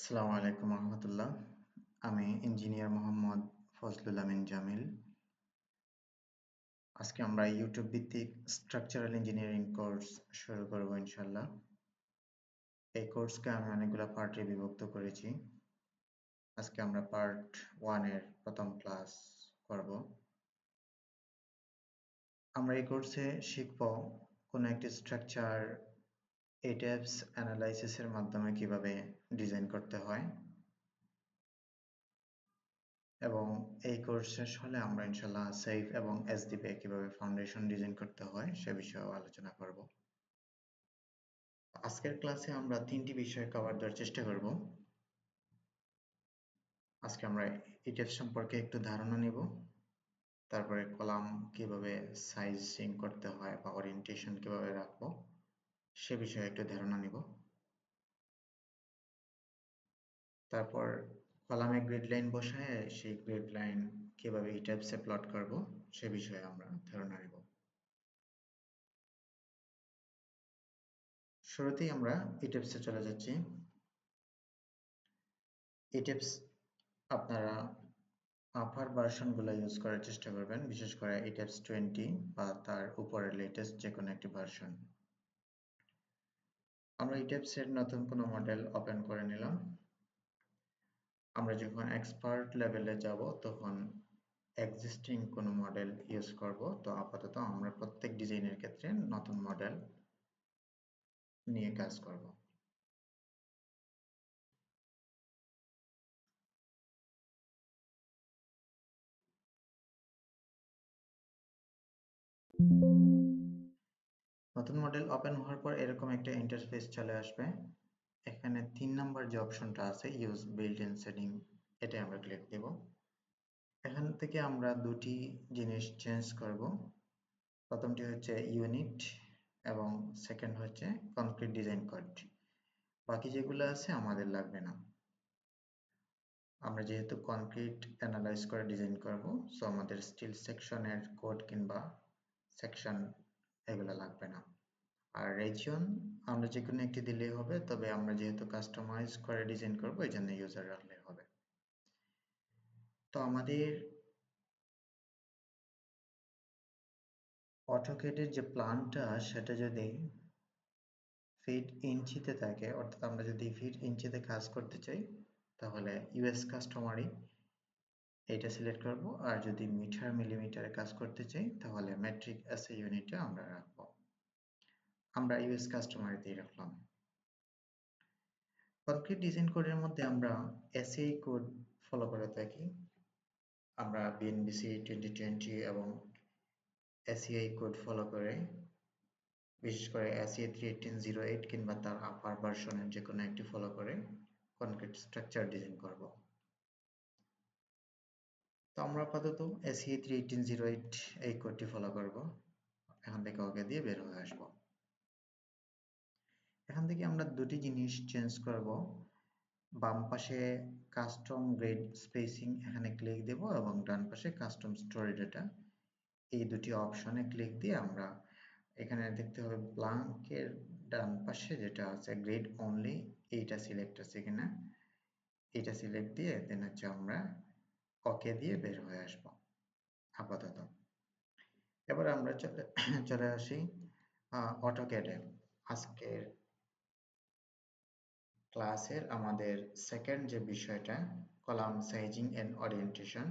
আসসালামু আলাইকুম রহমতুল্লাহ। আমি ইঞ্জিনিয়ার মোহাম্মদ ফজলুল আমিন জামিল। আজকে আমরা ইউটিউব ভিত্তিক স্ট্রাকচারাল ইঞ্জিনিয়ারিং কোর্স শুরু করব ইনশাল্লাহ। এই কোর্সকে আমি অনেকগুলো পার্টে বিভক্ত করেছি। আজকে আমরা পার্ট 1 এর প্রথম ক্লাস করব। আমরা এই কোর্সে শিখব কোন একটি স্ট্রাকচার এটেপস অ্যানালাইসিসের মাধ্যমে কিভাবে ডিজাইন করতে হয়, এবং এই কোর্স শেষ হলে আমরা ইনশাল্লাহ সেফ এবং এসডিপি কিভাবে ফাউন্ডেশন ডিজাইন করতে হয় সে বিষয়েও আলোচনা করব। আজকের ক্লাসে আমরা তিনটি বিষয় কভার দেওয়ার চেষ্টা করব। আজকে আমরা ইটেপস সম্পর্কে একটু ধারণা নিব, তারপরে কলাম কিভাবে সাইজিং করতে হয় বা ওরিয়েন্টেশন কিভাবে রাখবো সে বিষয়ে একটু ধারণা নিব। তারপর কলামে গ্রিড লাইন বসায় সেই গ্রিড লাইন কিভাবে ইটেপসে প্লট করব সে বিষয়ে আমরা ধারণা নিব। শুরুতেই আমরা ইটেপসে চলে যাচ্ছি। ইটেপস আপনারা আপার ভার্সনগুলো ইউজ করার চেষ্টা করবেন, বিশেষ করে ইটেপস 20 বা তার উপরের লেটেস্ট যে কোনো একটি ভার্সন। আমরা ইটেপসের নতুন কোনো মডেল ওপেন করে নিলাম। আমরা যখন এক্সপার্ট লেভেলে যাব তখন এক্সিস্টিং কোনো মডেল ইউজ করব। তো আপাতত আমরা প্রত্যেক ডিজাইনের ক্ষেত্রে নতুন মডেল নিয়ে কাজ করব। নতুন মডেল ওপেন হওয়ার পর এরকম একটা ইন্টারফেস চলে আসবে। এখানে 3 নাম্বার যে অপশনটা আছে ইউজ বিল্ট ইন সেটিং, এটা আমরা ক্লিক দেব। এখান থেকে আমরা দুটি জিনিস চেঞ্জ করব। প্রথমটি হচ্ছে ইউনিট এবং সেকেন্ড হচ্ছে কনক্রিট ডিজাইন কোড। বাকি যেগুলো আছে আমাদের লাগবে না। আমরা যেহেতু কনক্রিট অ্যানালাইজ করে ডিজাইন করব, সো আমাদের স্টিল সেকশনের কোড কিংবা সেকশন এগুলো লাগবে না। আর রিজিয়ন আমরা যে কোনো একটি দিলেই হবে, তবে আমরা যেহেতু কাস্টমাইজ করে ডিজাইন করব এই জন্য ইউজার রাখলে হবে। তো আমাদের অটোক্যাডের যে প্ল্যানটা সেটা যদি ফিট ইঞ্চিতে থাকে, অর্থাৎ আমরা যদি ফিট ইঞ্চিতে কাজ করতে চাই তাহলে ইউএস কাস্টমারই এটা সিলেক্ট করব, আর যদি মিটার মিলিমিটারে কাজ করতে চাই তাহলে মেট্রিক এসএ ইউনিটে আমরা রাখবো। আমরা ইউএস কাস্টমার দিয়ে রাখলাম। কনক্রিট ডিজাইন কোডের মধ্যে আমরা এসএই কোড ফলো করে থাকি। আমরা বিএনবিসি 2020 এবং এসিআই কোড ফলো করে, বিশেষ করে এসিআই 31808 কিংবা তার আপার ভার্সনের যে কোনো একটি ফলো করে কনক্রিট স্ট্রাকচার ডিজাইন করব। তো আমরা আপাতত এসিআই 31808 এই কোডটি ফলো করব। এখান থেকে ওকে দিয়ে বের হয়ে আসব। এখান থেকে আমরা দুটি জিনিস চেঞ্জ করব। বাম পাশে কাস্টম গ্রেড স্পেসিং এখানে ক্লিক দেব এবং ডান পাশে কাস্টম স্টোরি ডেটা, এই দুটি অপশনে ক্লিক দিয়ে আমরা এখানে দেখতে হবে ব্ল্যাঙ্কের ডান পাশে যেটা আছে গ্রেড অনলি, এইটা সিলেক্ট আছে কিনা, এটা সিলেক্ট দিয়ে দেন হচ্ছে আমরা ওকে দিয়ে বের হয়ে আসব আপাতত। এবার আমরা চলে আসি অটোক্যাডে। আজকের ক্লাসের আমাদের সেকেন্ড যে বিষয়টা কলাম সাইজিং এন্ড ওরিয়েন্টেশন,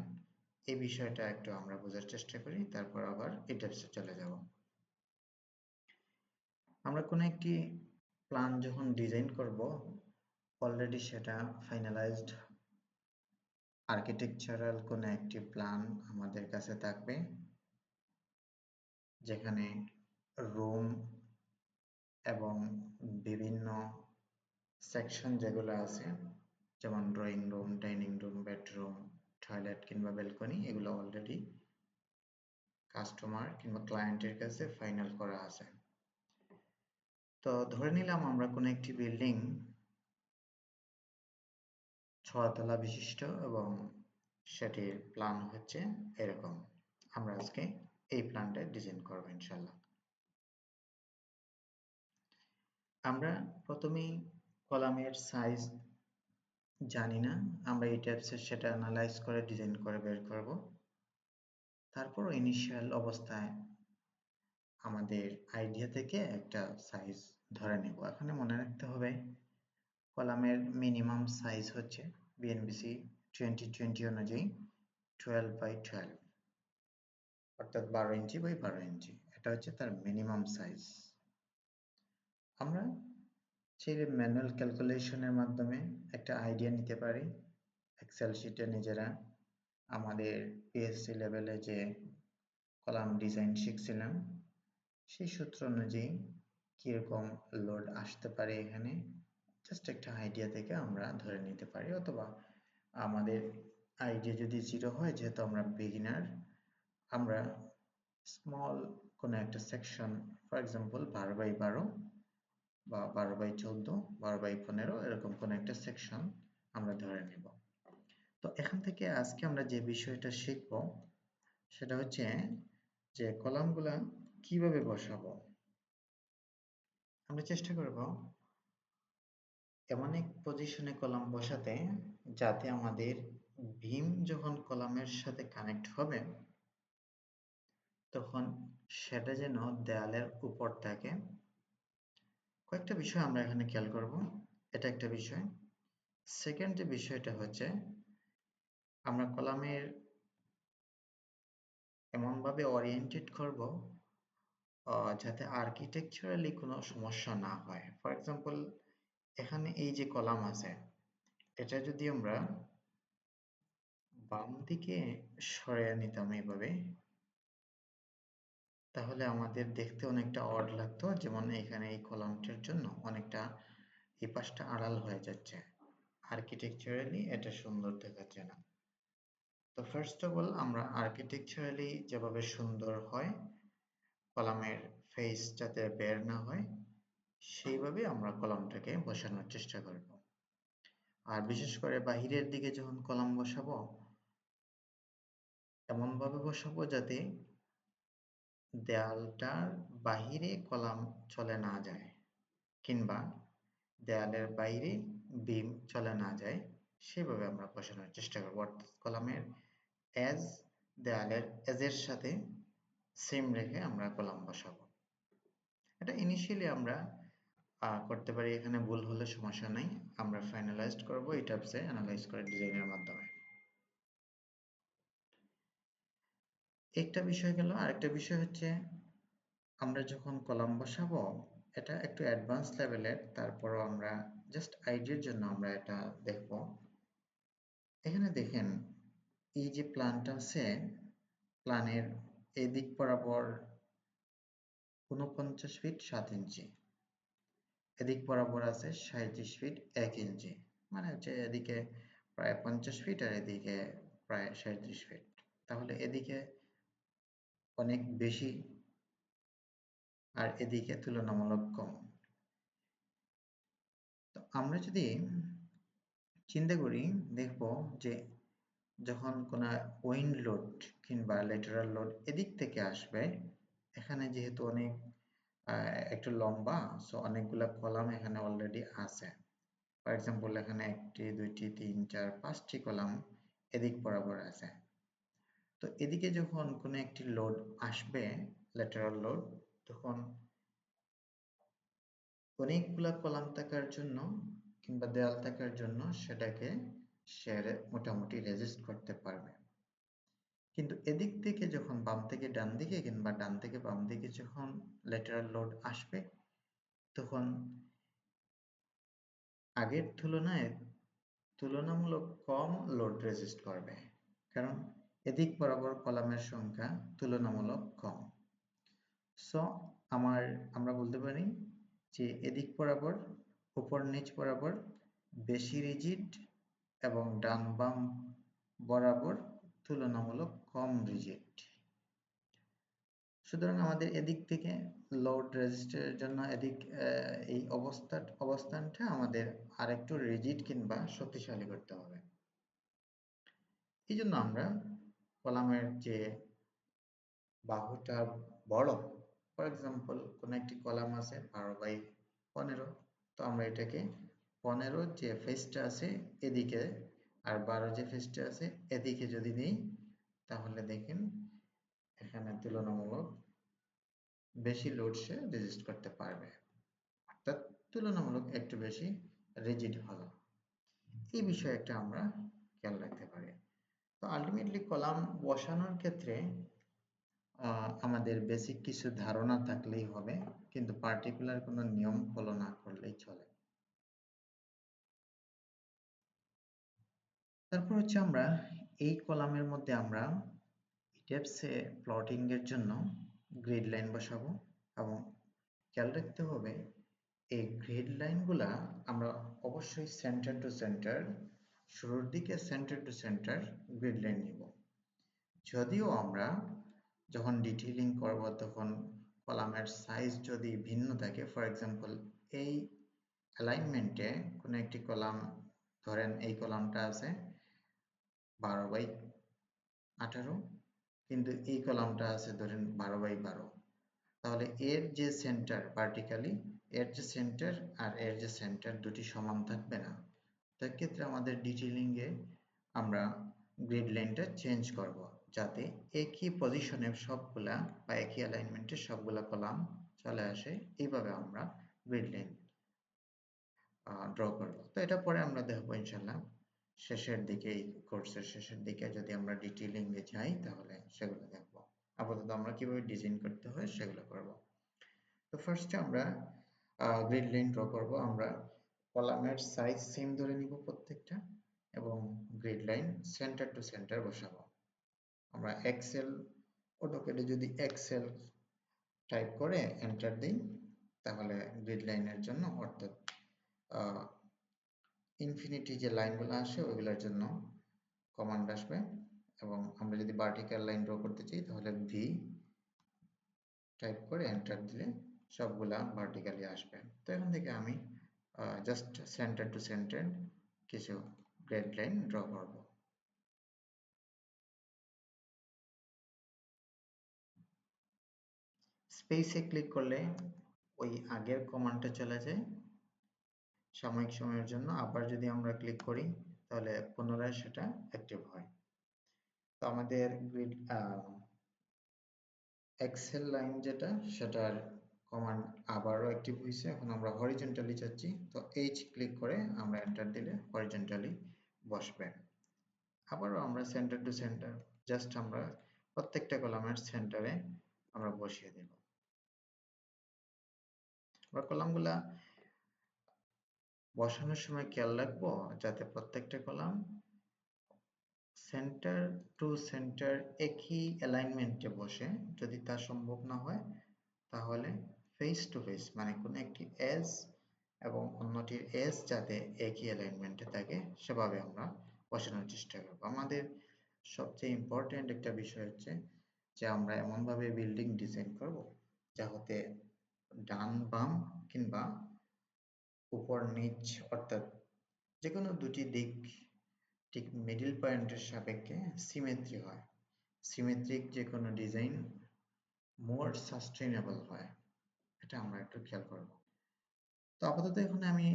এই বিষয়টা একটু আমরা বোঝার চেষ্টা করি, তারপর আবার ইটেপসে চলে যাব। আমরা কোনো একটি প্ল্যান যখন ডিজাইন করব, অলরেডি সেটা ফাইনালাইজড আর্কিটেকচারাল কোনো একটি প্ল্যান আমাদের কাছে থাকবে, যেখানে রুম এবং বিভিন্ন সেকশন যেগুলো আছে, যেমন drawing room, dining room, bedroom, toilet কিংবা ব্যালকনি, এগুলো অলরেডি কাস্টমার কিংবা ক্লায়েন্টের কাছে ফাইনাল করা আছে। তো ধরে নিলাম আমরা কোনো একটি বিল্ডিং 6 তলা বিশিষ্ট এবং সেটির প্ল্যান হচ্ছে এরকম। আমরা আজকে এই প্ল্যানটা ডিজাইন করব ইনশাল্লাহ। আমরা প্রথমেই কলামের সাইজ জানি না, আমরা এই টাইপসের সেটা অ্যানালাইজ করে ডিজাইন করে বের করব। তারপর ইনিশিয়াল অবস্থায় আমাদের আইডিয়া থেকে একটা সাইজ ধরে নেব। এখানে মনে রাখতে হবে কলামের মিনিমাম সাইজ হচ্ছে বিএনবিসি 2020 অনুযায়ী 12 বাই 12, অর্থাৎ 12 ইঞ্চি বাই 12 ইঞ্চি। এটা হচ্ছে তার মিনিমাম সাইজ। আমরা চাইলে ম্যানুয়াল ক্যালকুলেশনের মাধ্যমে একটা আইডিয়া নিতে পারি। এক্সেল শিটে নিজেরা আমাদের পিএসসি লেভেলে যে কলাম ডিজাইন শিখছিলাম সেই সূত্র অনুযায়ী কিরকম লোড আসতে পারে এখানে জাস্ট একটা আইডিয়া থেকে আমরা ধরে নিতে পারি, অথবা আমাদের আইডিয়া যদি জিরো হয়, যেহেতু আমরা বিগিনার, আমরা স্মল কোনো একটা সেকশন, ফর এক্সাম্পল 12 বাই 12 বা 12 বাই 14, 12 বাই 15 এরকম কোনো একটা সেকশন আমরা ধরে নেব। তো এখান থেকে আজকে আমরা যে বিষয়টা শিখব সেটা হচ্ছে যে কলামগুলা কিভাবে বসাবো। আমরা চেষ্টা করব এমন এক পজিশনে কলাম বসাতে যাতে আমাদের ভীম যখন কলামের সাথে কানেক্ট হবে তখন সেটা যেন দেয়ালের উপর থাকে। কয়েকটা বিষয় আমরা এখানে খেয়াল করব, এটা একটা বিষয়। সেকেন্ড যে বিষয়টা হচ্ছে আমরা কলামের এমনভাবে ওরিয়েন্টেড করব যাতে আর্কিটেকচারালি কোনো সমস্যা না হয়। ফর এক্সাম্পল এখানে এই যে কলাম আছে, এটা যদি আমরা বাম দিকে সরিয়ে নিতাম এইভাবে, তাহলে আমাদের দেখতে অনেকটা অড লাগতো। যেমন এখানে এই কলামটার জন্য অনেকটা এই পাশটা আড়াল হয়ে যাচ্ছে, আর্কিটেকচারালি এটা সুন্দর দেখাচ্ছে না। তো ফার্স্ট অফ অল আমরা আর্কিটেকচারালি যেভাবে সুন্দর হয়, কলামের ফেস যাতে বের না হয়, সেইভাবে আমরা কলামটাকে বসানোর চেষ্টা করব। আর বিশেষ করে বাহিরের দিকে যখন কলাম বসাবো এমনভাবে বসাবো যাতে দেয়ালটার বাহিরে কলাম চলে না যায়, কিংবা দেয়ালের বাইরে বিম চলে না যায়, সেভাবে আমরা বসানোর চেষ্টা করব। অর্থাৎ কলামের এজ দেয়ালের এজের সাথে সেম রেখে আমরা কলাম বসাবো। এটা ইনিশিয়ালি আমরা করতে পারি, এখানে ভুল হলে সমস্যা নাই, আমরা ফাইনালাইজড করব এই টাইপসে অ্যানালাইজ করে ডিজাইনের মাধ্যমে। একটা বিষয় গেল, আরেকটা বিষয় হচ্ছে আমরা যখন কলাম বসাবো এটা একটু অ্যাডভান্স লেভেলের, তারপরও আমরা জাস্ট আইডিয়ার জন্য আমরা এটা দেখব। এখানে দেখেন এই যে প্ল্যানটা আছে, প্ল্যানের এদিক বরাবর 49 ফিট 7 ইঞ্চি, এদিক বরাবর আছে 37 ফিট 1 ইঞ্চি, মানে হচ্ছে এদিকে প্রায় 50 ফিট আর এদিকে প্রায় 37 ফিট। তাহলে এদিকে অনেক বেশি আর এদিকে তুলনামূলক কম। তো আমরা যদি চিন্তা করি দেখব যে যখন কোনো উইন্ড লোড কিংবা ল্যাটেরাল লোড এদিক থেকে আসবে, এখানে যেহেতু অনেক একটু লম্বা, সো অনেকগুলা কলাম এখানে অলরেডি আছে। ফর এক্সাম্পল এখানে 1টি 2টি 3 4 5টি কলাম এদিক বরাবর আছে। তো এদিকে যখন কোনো একটি লোড আসবে, ল্যাটেরাল লোড, তখন অনেকগুলা কলাম থাকার জন্য কিংবা দেয়াল থাকার জন্য সেটাকে সে মোটামুটি রেজিস্ট করতে পারবে। কিন্তু এদিক থেকে যখন বাম থেকে ডান দিকে কিংবা ডান থেকে বাম দিকে যখন ল্যাটেরাল লোড আসবে, তখন আগের তুলনায় তুলনামূলক কম লোড রেজিস্ট করবে, কারণ এদিক বরাবর কলামের সংখ্যা তুলনামূলক কম। সো আমরা বলতে পারি যে এদিক বরাবর উপর নিচ বরাবর বেশি রিজিড এবং ডান বাম বরাবর তুলনামূলক কম রিজিড। সুতরাং আমাদের এদিক থেকে লোড রেজিস্টারের জন্য এই অবস্থানটা আমাদের আরেকটু রিজিড কিংবা শক্তিশালী করতে হবে। এই জন্য আমরা কলামের যে বাহুটা বড়, ফর এক্সাম্পল কোন একটি কলাম আছে 12 বাই 15, তো আমরা এটাকে 15 যে ফেজটা আছে এদিকে আর 12 যে ফেজটা আছে এদিকে যদি নেই তাহলে দেখেন এখানে তুলনামূলক বেশি লোড সে রেজিস্ট করতে পারবে, অর্থাৎ তুলনামূলক একটু বেশি রিজিড হলো। এই বিষয়ে একটা আমরা খেয়াল রাখতে পারি। তো আলটিমেটলি কলাম বসানোর ক্ষেত্রে আমাদের বেসিক কিছু ধারণা থাকলেই হবে, কিন্তু পার্টিকুলার কোনো নিয়ম ফলো না করলেই চলে। তারপর হচ্ছে আমরা এই কলামের মধ্যে আমরা ইটাপসে প্লটিং এর জন্য গ্রিড লাইন বসাবো এবং খেয়াল রাখতে হবে এই গ্রিড লাইনগুলা আমরা অবশ্যই সেন্টার টু সেন্টার, শুরুর দিকে centre to centre grid line নিব। যদিও আমরা যখন ডিটেইলিং করব তখন কলামের সাইজ যদি ভিন্ন থাকে, ফর এক্সাম্পল এই অ্যালাইনমেন্টে কোনো একটি কলাম, ধরেন এই কলামটা আছে 12/18, কিন্তু এই কলামটা আছে ধরেন 12/12, তাহলে এর যে সেন্টার ভার্টিক্যালি এর যে সেন্টার আর এর যে সেন্টার দুটি সমান থাকবে না। সেক্ষেত্রে আমাদের ডিটেইলিং এ আমরা গ্রিড লাইনটা চেঞ্জ করব যাতে একই পজিশনে সবগুলা বা একই অ্যালাইনমেন্টে সবগুলা কলাম চলে আসে। এইভাবে আমরা গ্রিড লাইন ড্র করব। তো এটা পরে আমরা দেখবো ইনশাল্লাহ শেষের দিকে, এই কোর্সের শেষের দিকে যদি আমরা ডিটেইলিং এ যাই তাহলে সেগুলো দেখব। আপাতত আমরা কিভাবে ডিজাইন করতে হয় সেগুলো করব। তো ফার্স্টে আমরা গ্রিড লাইন ড্র করব। আমরা কলামের সাইজ সেম ধরে নিব প্রত্যেকটা এবং grid line centre to centre বসাবো। আমরা এক্সেল অটোক্যাডে যদি এক্সেল টাইপ করে এন্টার দিই তাহলে গ্রিড লাইনের জন্য, অর্থাৎ ইনফিনিটি যে লাইনগুলো আসে ওইগুলোর জন্য কমান্ড আসবে, এবং আমরা যদি ভার্টিক্যাল লাইন ড্র করতে চাই তাহলে ভি টাইপ করে এন্টার দিলে সবগুলা ভার্টিক্যালি আসবে। তো এখান থেকে আমি জাস্ট সেন্টার টু সেন্টার কিছু গ্রিড লাইন ড্র করব। স্পেসে ক্লিক করলে ওই আগের কমান্ডটা চলে যায় সাময়িক সময়ের জন্য, আবার যদি আমরা ক্লিক করি তাহলে পুনরায় সেটা অ্যাক্টিভ হয়। তো আমাদের গ্রিড এক্সেল লাইন যেটা সেটার কমান্ড আবারও অ্যাক্টিভ হয়েছে। এখন আমরা হরিজন্টালি চাচ্ছি, তো এইচ ক্লিক করে আমরা এন্টার দিলে হরিজন্টালি বসবে। আবারও আমরা সেন্টার টু সেন্টার জাস্ট আমরা প্রত্যেকটা কলামের সেন্টারে আমরা বসিয়ে দেব। আমরা কলামগুলা বসানোর সময় খেয়াল রাখবো যাতে প্রত্যেকটা কলাম সেন্টার টু সেন্টার একই অ্যালাইনমেন্টে বসে। যদি তা সম্ভব না হয় তাহলে ফেস টু ফেস, মানে কোনো একটি এজ এবং অন্যটির এজ যাতে একই অ্যালাইনমেন্টে থাকে সেভাবে আমরা বসানোর চেষ্টা করব। আমাদের সবচেয়ে ইম্পর্টেন্ট একটা বিষয় হচ্ছে যে আমরা এমনভাবে বিল্ডিং ডিজাইন করব যাতে ডান বাম কিংবা উপর নিচ অর্থাৎ যে কোনো দুটি দিক ঠিক মিডল পয়েন্টের সাপেক্ষে সিমেট্রি হয়। সিমেট্রিক যে কোনো ডিজাইন মোর সাস্টেইনেবল হয়, এটা আমরা একটু খেয়াল করব। তো আপাতত এখানে আমি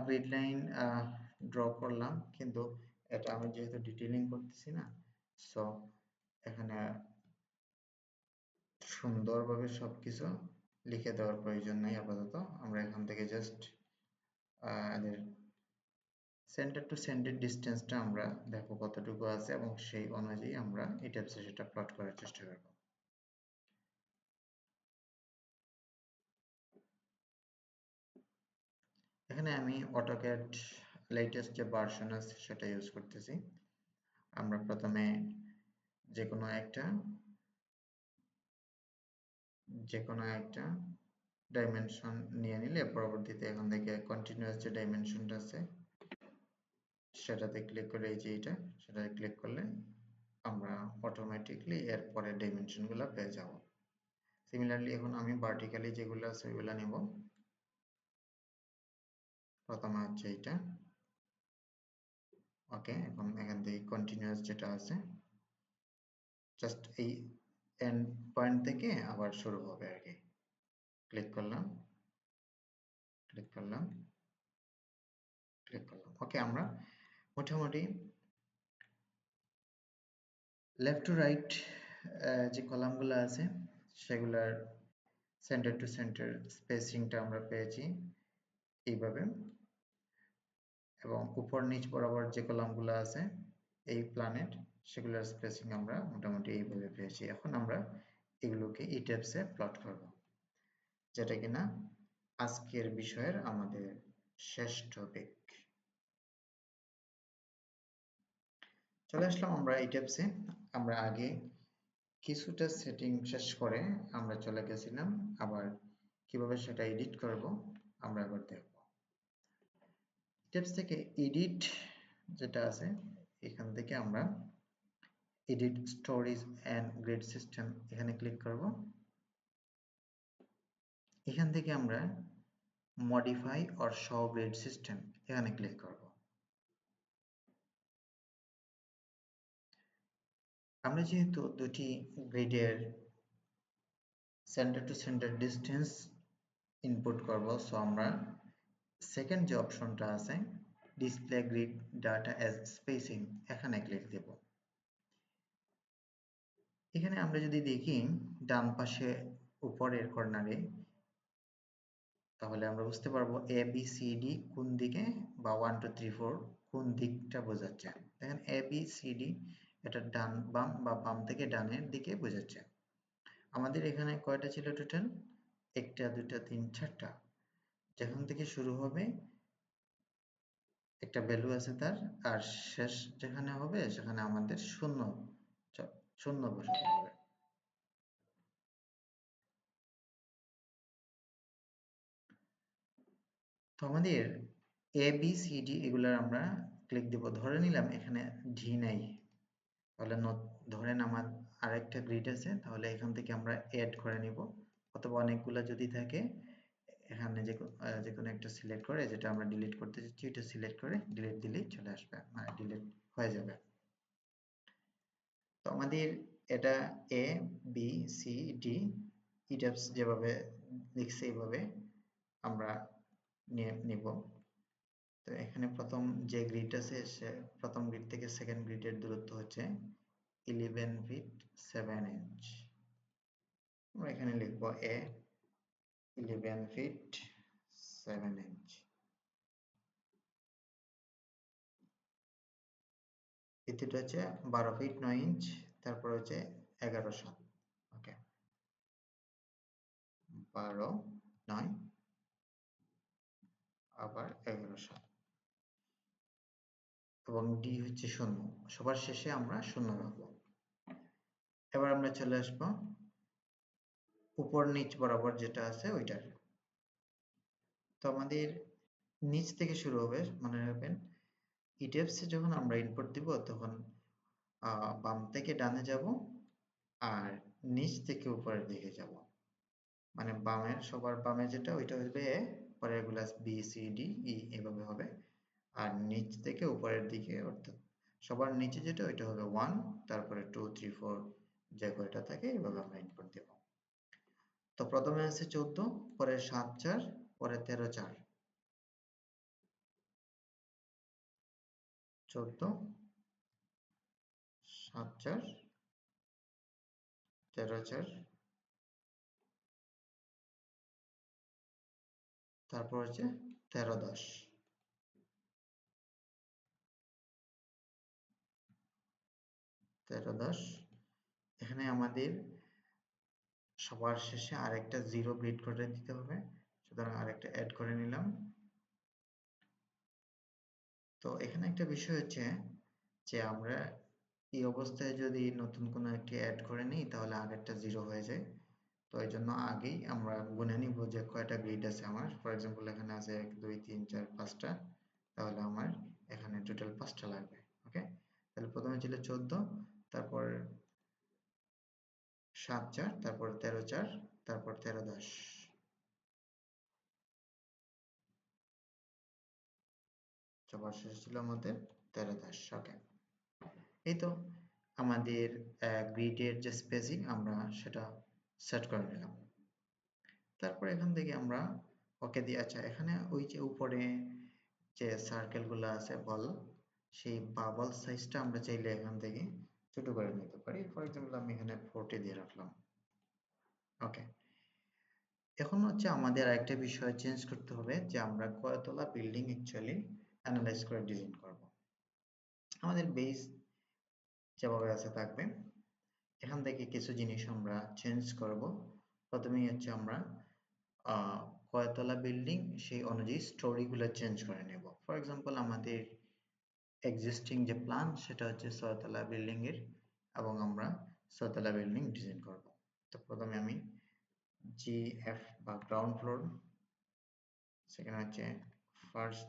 গ্রিড লাইন ড্র করলাম, কিন্তু এটা আমি যেহেতু ডিটেইলিং করতেছি না, সো এখানে সুন্দরভাবে সবকিছু লিখে দেওয়ার প্রয়োজন নেই। আপাতত আমরা এখান থেকে জাস্ট এদের সেন্টার টু সেন্টার ডিস্টেন্সটা আমরা দেখো কতটুকু আছে এবং সেই অনুযায়ী আমরা এই টাইপসে সেটা প্লট করার চেষ্টা করব। এখানে আমি অটোক্যাড লেটেস্ট যে ভার্সন আছে সেটা ইউজ করতেছি। আমরা প্রথমে যে কোনো একটা ডাইমেনশন নিয়ে নিলে পরবর্তীতে এখান থেকে কন্টিনিউয়াস যে ডাইমেনশনটা আছে সেটাতে ক্লিক করে, এই যে এটা সেটাতে ক্লিক করলে আমরা অটোমেটিকলি এর পরের ডাইমেনশনগুলো পেয়ে যাব। সিমিলারলি এখন আমি ভার্টিক্যালি যেগুলো আছে ওইগুলো নেব। প্রথমে হচ্ছে এইটা, ওকে। এখন এখান থেকে কন্টিনিউয়াস যেটা আছে জাস্ট এই এন্ড পয়েন্ট থেকে আবার শুরু হবে আর কি। ক্লিক করলাম, ক্লিক করলাম। ওকে, আমরা মোটামুটি লেফট টু রাইট যে কলামগুলো আছে সেগুলার সেন্টার টু সেন্টার স্পেসিংটা আমরা পেয়েছি এইভাবে, এবং উপর নিচ বরাবর যে কলামগুলো আছে এই প্ল্যানেট সেগুলোর স্পেসিং আমরা মোটামুটি এইভাবে পেয়েছি। এখন আমরা এগুলোকে এই ট্যাবসে প্লট করব, যেটা কিনা আজকের বিষয়ের আমাদের শেষ টপিক। চলে আসলাম আমরা এই ট্যাবসে। আমরা আগে কিছুটা সেটিং শেষ করে আমরা চলে গেছিলাম, আবার কিভাবে সেটা এডিট করব আমরা এবার দেখব। ট্যাবস থেকে এডিট যেটা আছে এখান থেকে আমরা edit storage and grid system এখানে ক্লিক করব। এখান থেকে আমরা modify or show grid system এখানে ক্লিক করব। আমরা যেহেতু দুটি গ্রিডের centre to centre distance input করব, সো আমরা সেকেন্ড যে অপশনটা আছে display grid data as spacing এখানে ক্লিক দেব। এখানে আমরা যদি দেখি ডান পাশে উপরের কর্নারে, তাহলে আমরা বুঝতে পারবো এ বি সি ডি কোন দিকে, বা 1 2 3 4 কোন দিকটা বোঝাচ্ছে। দেখেন এ বি সি ডি এটা ডান বাম বা বাম থেকে ডানের দিকে বোঝাচ্ছে। আমাদের এখানে কয়টা ছিল টোটাল? একটা দুটা তিন চারটা। যেখান থেকে শুরু হবে একটা ভ্যালু আছে তার, আর শেষ যেখানে হবে সেখানে আমাদের শূন্য শূন্য বসাতে হবে। তো আমাদের এ বি সি ডি এগুলার আমরা ক্লিক দিব। ধরে নিলাম এখানে ডি নাই, তাহলে ধরেন আমার আরেকটা গ্রিড আছে, তাহলে এখান থেকে আমরা এড করে নিব, অথবা অনেকগুলা যদি থাকে এখানে যে কোনো একটা সিলেক্ট করে, যেটা আমরা ডিলিট করতে চাচ্ছি এটা সিলেক্ট করে ডিলিট দিলেই চলে আসবে, মানে ডিলিট হয়ে যাবে। তো আমাদের এটা এ বি সি ডি ইটাপস যেভাবে লিখছে এইভাবে আমরা নিব। তো এখানে প্রথম যে গ্রিড আছে প্রথম গ্রিড থেকে সেকেন্ড গ্রিডের দূরত্ব হচ্ছে 11 ফিট 7 ইঞ্চ। আমরা এখানে লিখব এ 11 ফিট 7 ইঞ্চ। দ্বিতীয়টা হচ্ছে 12 ফিট 9 ইঞ্চ, তারপর হচ্ছে 11.7। ওকে, 12 9 আবার 11.7, এবং ডি হচ্ছে 0। সবার শেষে আমরা 0 রাখবো। এবার আমরা চলে আসবো উপর নিচ বরাবর যেটা আছে ওইটার। তো আমাদের নিচ থেকে শুরু হবে, মনে রাখবেন ইটেপসে যখন আমরা ইনপুট দিব তখন বাম থেকে ডানে যাব, আর নিচ থেকে উপরের দিকে যাব। মানে বামের সবার বামে যেটা ওইটা হবে এ, পরের গুলা বি সি ডি ই এভাবে হবে, আর নিচ থেকে উপরের দিকে অর্থাৎ সবার নিচে যেটা ওইটা হবে 1, তারপরে 2 3 4 যে কয়টা থাকে এভাবে আমরা ইনপুট দেব। তো প্রথমে আছে 14, পরে 7 4, পরে 13 4। 14 7 4 13 4, তারপর হচ্ছে 13 10। 13 10, এখানে আমাদের সবার শেষে আরেকটা জিরো গ্রিড করে দিতে হবে, সুতরাং আরেকটা অ্যাড করে নিলাম। তো এখানে একটা বিষয় হচ্ছে যে আমরা এই অবস্থায় যদি নতুন কোনো একটি অ্যাড করে নিই তাহলে আগেরটা জিরো হয়ে যায়। তো এই জন্য আগেই আমরা গুনে নিব যে কয়টা গ্রিড আছে আমার। ফর এক্সাম্পল এখানে আছে 1 2 3 4 5টা, তাহলে আমার এখানে টোটাল 5টা লাগবে। ওকে, তাহলে প্রথমে ছিল 14, তারপর 7 4, তারপর 13 4, তারপর 13 10। সবার শেষে ছিল আমাদের 13 10। ওকে, এই তো আমাদের গ্রিডের যে স্পেসিং আমরা সেটা সেট করে নিলাম। তারপর এখান থেকে আমরা ওকে দিয়ে, আচ্ছা এখানে ওই যে উপরে যে সার্কেল গুলো আছে বল, সেই বাবল সাইজটা আমরা চাইলে এখান থেকে ছোট করে নিতে পারি। ফর এক্সাম্পল আমি এখানে 40 দিয়ে রাখলাম। ওকে, এখন হচ্ছে আমাদের আরেকটা বিষয় চেঞ্জ করতে হবে যে আমরা কয়তলা বিল্ডিং অ্যাকচুয়ালি অ্যানালাইজ করে ডিজাইন করব। আমাদের বেস যেভাবে আছে থাকবে, এখান থেকে কিছু জিনিস আমরা চেঞ্জ করব। প্রথমেই হচ্ছে আমরা আহ, কয়তলা বিল্ডিং সেই অনুযায়ী স্টোরি গুলো চেঞ্জ করে নেব। ফর এক্সাম্পল আমাদের এক্সিস্টিং যে প্ল্যান সেটা হচ্ছে 6 তলা বিল্ডিং এর, এবং আমরা 6 তলা বিল্ডিং ডিজাইন করব। তো প্রথমে আমি জিএফ বা গ্রাউন্ড ফ্লোর, সেখানে হচ্ছে ফার্স্ট,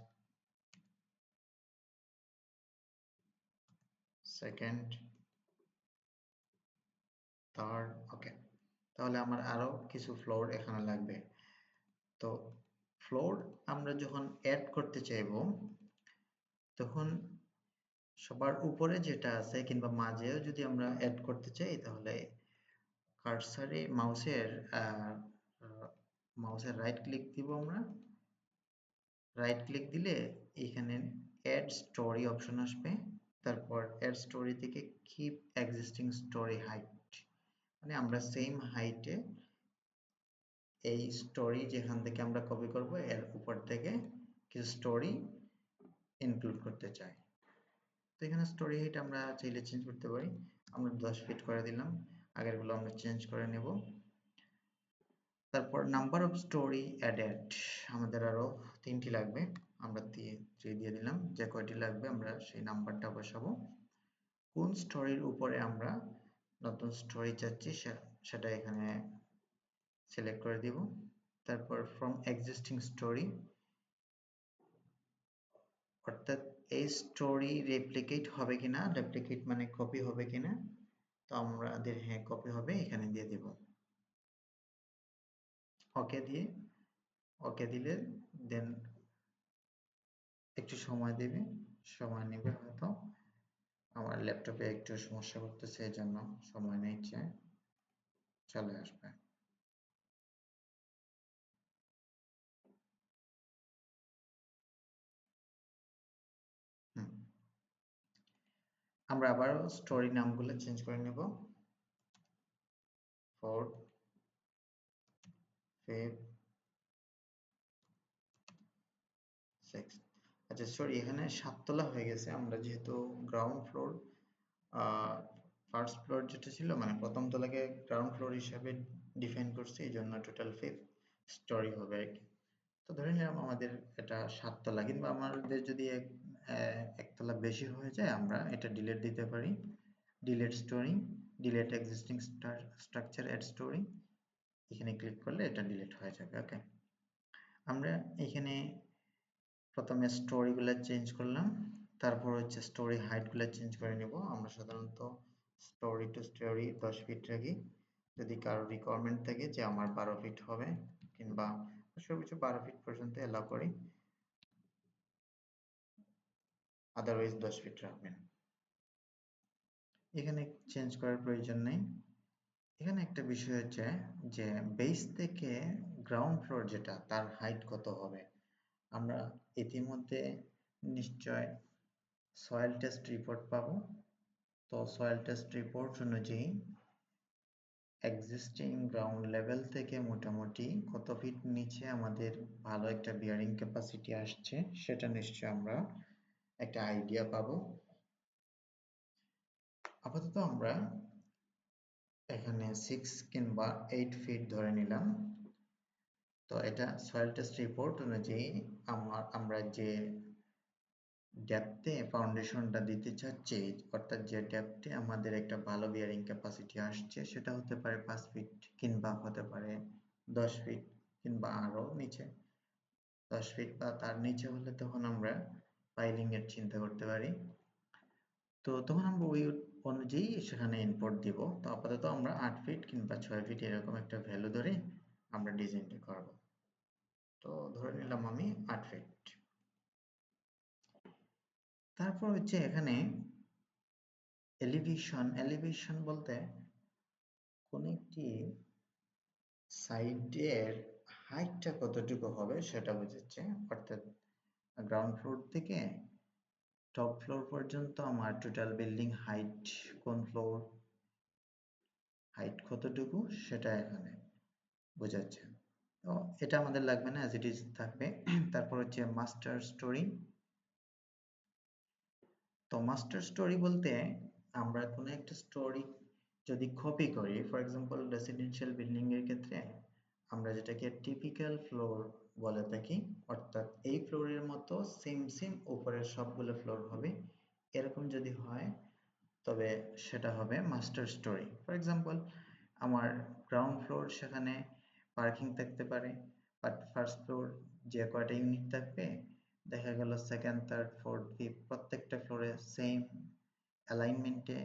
সেকেন্ড, থার্ড। ওকে, তাহলে আমার আরো কিছু ফ্লোর এখানে লাগবে। তো ফ্লোর আমরা যখন অ্যাড করতে চাইবো, তখন সবার উপরে যেটা আছে কিংবা মাঝেও যদি আমরা অ্যাড করতে চাই, তাহলে কার্সারে মাউসের রাইট ক্লিক দিব আমরা। রাইট ক্লিক দিলে এখানে অ্যাড স্টোরি অপশন আসবে। তারপর অ্যাড স্টোরি থেকে কিপ এক্সিস্টিং স্টোরি হাইট, মানে আমরা সেম হাইটে এই স্টোরি যেখান থেকে আমরা কপি করব এর উপর থেকে কিছু স্টোরি ইনক্লুড করতে চাই। তো এখানে স্টোরি হাইট আমরা চাইলে চেঞ্জ করতে পারি। আমরা 10 ফিট করে দিলাম, আগেরগুলো আমরা চেঞ্জ করে নেব। তারপর নাম্বার অফ স্টোরি অ্যাডেড, আমাদের আরো 3টি লাগবে, আমরা 3 দিয়ে দিলাম। যে কয়টি লাগবে আমরা সেই নাম্বারটা বসাবো। কোন স্টোরির উপরে আমরা নতুন স্টোরি চাচ্ছি সেটা এখানে সিলেক্ট করে দিব। তারপর ফ্রম এক্সিস্টিং স্টোরি, অর্থাৎ এই স্টোরি রেপ্লিকেট হবে কিনা, রেপ্লিকেট মানে কপি হবে কিনা। তো আমাদের হ্যাঁ কপি হবে, এখানে দিয়ে দেব। ওকে দিয়ে, ওকে দিলে দেন একটু সময় দেবে, সময় নেবে হয়তো। আমার ল্যাপটপে একটু সমস্যা করতেছে, এই জন্য সময় নিচ্ছে, চলে আসবে। হুম, আমরা আবারও স্টোরি নামগুলো চেঞ্জ করে নেব। 4, 5, 6। আচ্ছা সরি, এখানে 7 তলা হয়ে গেছে। আমরা যেহেতু গ্রাউন্ড ফ্লোর, ফার্স্ট ফ্লোর যেটা ছিল মানে প্রথম তলাকে গ্রাউন্ড ফ্লোর হিসাবে ডিফাইন করছি, এই জন্য টোটাল 5 স্টোরি হবে আর কি। তো ধরে নিলাম আমাদের এটা 7 তলা, কিংবা আমাদের যদি একতলা বেশি হয়ে যায় আমরা এটা ডিলিট দিতে পারি। Delete story, delete existing structure, add story, এখানে ক্লিক করলে এটা ডিলিট হয়ে যাবে। ওকে, আমরা এখানে প্রথমে স্টোরি গুলা চেঞ্জ করলাম, তারপর হচ্ছে স্টোরি হাইট গুলা চেঞ্জ করে নিব। আমরা সাধারণত স্টোরি টু স্টোরি 10 ফিট রাখি। যদি কারো রিকোয়ারমেন্ট থাকে যে আমার 12 ফিট হবে, কিংবা সর্বোচ্চ 12 ফিট পর্যন্ত এলাও করি, আদারওয়াইজ 10 ফিট রাখবেন। এখানে চেঞ্জ করার প্রয়োজন নেই। এখানে একটা বিষয় হচ্ছে যে বেস থেকে গ্রাউন্ড ফ্লোর যেটা, তার হাইট কত হবে। আমরা ইতিমধ্যে নিশ্চয় সয়েল টেস্ট রিপোর্ট পাবো। তো সয়েল টেস্ট রিপোর্ট অনুযায়ী এক্সিস্টিং গ্রাউন্ড লেভেল থেকে মোটামুটি কত ফিট নিচে আমাদের ভালো একটা বিয়ারিং ক্যাপাসিটি আসছে, সেটা নিশ্চয় আমরা একটা আইডিয়া পাবো। আপাতত আমরা এখানে 6 কিংবা 8 ফিট ধরে নিলাম। তো এটা সয়েল টেস্ট রিপোর্ট অনুযায়ী আমরা যে ডেপথে ফাউন্ডেশনটা দিতে চাচ্ছি, অর্থাৎ যে ডেপথে আমাদের একটা ভালো বিয়ারিং ক্যাপাসিটি আসছে, সেটা হতে পারে 5 ফিট, কিংবা হতে পারে 10 ফিট, কিংবা আরো নিচে 10 ফিট বা তার নিচে হলে তখন আমরা পাইলিং এর চিন্তা করতে পারি। তো তখন আমরা ওই অনুযায়ী সেখানে ইনপুট দিব। তো আপাতত আমরা 8 ফিট কিংবা 6 ফিট এরকম একটা ভ্যালু ধরে আমরা ডিজাইনটা করব। তো ধরে নিলাম আমি 8 ফিট। তারপর হচ্ছে এখানে এলিভেশন, এলিভেশন বলতে কোন একটি সাইডের হাইটটা কতটুকু হবে সেটা বোঝাচ্ছে। অর্থাৎ গ্রাউন্ড ফ্লোর থেকে টপ ফ্লোর পর্যন্ত আমার টোটাল বিল্ডিং হাইট কোন ফ্লোর হাইট কতটুকু সেটা এখানে বোঝাচ্ছে। তো এটা আমাদের লাগবে না, অ্যাজ ইট ইজ থাকবে। তারপর হচ্ছে মাস্টার স্টোরি। তো মাস্টার স্টোরি বলতে আমরা কোনো একটা স্টোরি যদি কপি করি, ফর এক্সাম্পল রেসিডেন্সিয়াল বিল্ডিং এর ক্ষেত্রে আমরা যেটাকে টিপিক্যাল ফ্লোর বলে থাকি, অর্থাৎ এই ফ্লোরের মতো সেম সেম উপরের সবগুলো ফ্লোর হবে, এরকম যদি হয় তবে সেটা হবে মাস্টার স্টোরি। ফর এক্সাম্পল আমার গ্রাউন্ড ফ্লোর, সেখানে পার্কিং থাকতে পারে, বাট ফার্স্ট ফ্লোর যে কয়টা ইউনিট থাকবে দেখা গেল সেকেন্ড থার্ড ফোর্থ ফিফথ প্রত্যেকটা ফ্লোরে সেম অ্যালাইনমেন্টে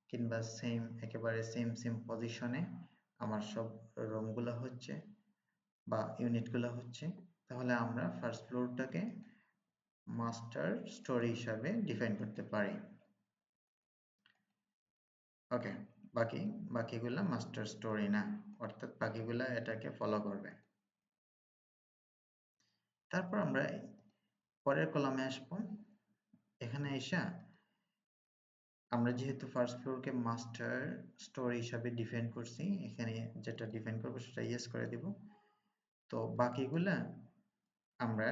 কিংবা সেম একেবারে সেম সেম পজিশনে আমার সব রুমগুলো হচ্ছে বা ইউনিটগুলো হচ্ছে, তাহলে আমরা ফার্স্ট ফ্লোরটাকে মাস্টার স্টোরি হিসাবে ডিফাইন করতে পারি। ওকে, বাকিগুলা মাস্টার স্টোরি না, অর্থাৎ বাকিগুলা এটাকে ফলো করবে। তারপর আমরা পরের কলামে আসবো। এখানে এসে আমরা যেহেতু ফার্স্ট ফ্লোরকে মাস্টার স্টোরি হিসাবে ডিফাইন করছি, এখানে যেটা ডিফাইন করবো সেটা ইয়েস করে দিব। তো বাকিগুলা আমরা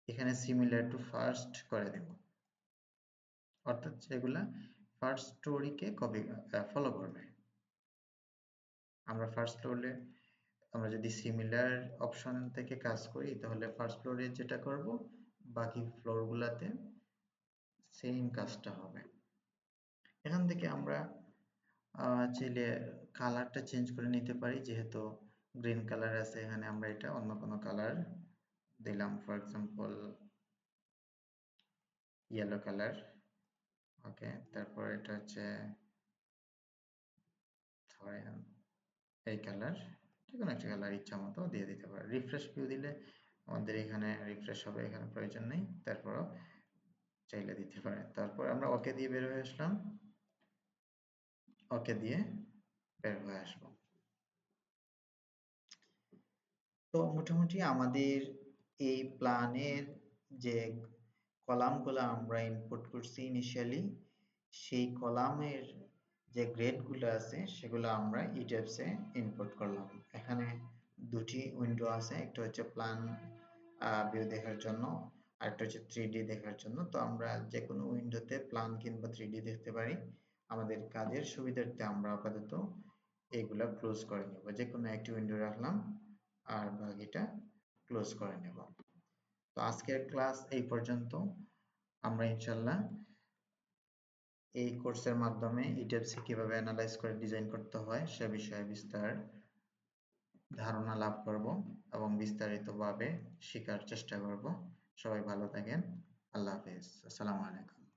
এখানে সিমিলার টু ফার্স্ট করে দেব, অর্থাৎ সেগুলা ফার্স্ট স্টোরিকে কপি ফলো করবে। আমরা ফার্স্ট ফ্লোরে আমরা যদি সিমিলার অপশন থেকে কাজ করি তাহলে ফার্স্ট ফ্লোরে যেটা করব বাকি ফ্লোরগুলোতে সেম কাজটা হবে। এখান থেকে আমরা চাইলে কালারটা চেঞ্জ করে নিতে পারি, যেহেতু গ্রিন কালার আছে এখানে আমরা এটা অন্য কোনো কালার দিলাম, ফর এক্সাম্পল ইয়েলো কালার। ওকে, তারপর এটা হচ্ছে ধরেন এই কালার, যে কোনো একটা কালার ইচ্ছা মতো দিয়ে দিতে পারে। রিফ্রেশ ভিউ দিলে আমাদের এখানে রিফ্রেশ হবে, এখানে প্রয়োজন নেই, তারপরও চাইলে দিতে পারে। তারপর আমরা ওকে দিয়ে বের হয়ে আসলাম, ওকে দিয়ে বের হয়ে আসবো। তো মোটামুটি আমাদের এই প্ল্যানের যে কলামগুলো আমরা ইনপুট করছি ইনিশিয়ালি, সেই কলামের যে গ্রেডগুলো আছে সেগুলো আমরা ইটেপসে ইনপুট করলাম। এখানে দুটি উইন্ডো আছে, একটা হচ্ছে প্ল্যান ভিউ দেখার জন্য, আরেকটা হচ্ছে 3D দেখার জন্য। তো আমরা যে কোনো উইন্ডোতে প্ল্যান কিংবা 3D দেখতে পারি। আমাদের কাজের সুবিধার্থে আমরা আপাতত এগুলা ক্লোজ করে নেব, যে কোনো একটি উইন্ডো রাখলাম আর বাকিটা ক্লোজ করে নেব। তো আজকের ক্লাস এই পর্যন্ত। আমরা ইনশাল্লাহ এই কোর্সের মাধ্যমে ইটেপসি কিভাবে অ্যানালাইজ করে ডিজাইন করতে হয় সে বিষয়ে বিস্তার ধারণা লাভ করব এবং বিস্তারিতভাবে শেখার চেষ্টা করব। সবাই ভালো থাকেন। আল্লাহ হাফেজ। আসসালামু আলাইকুম।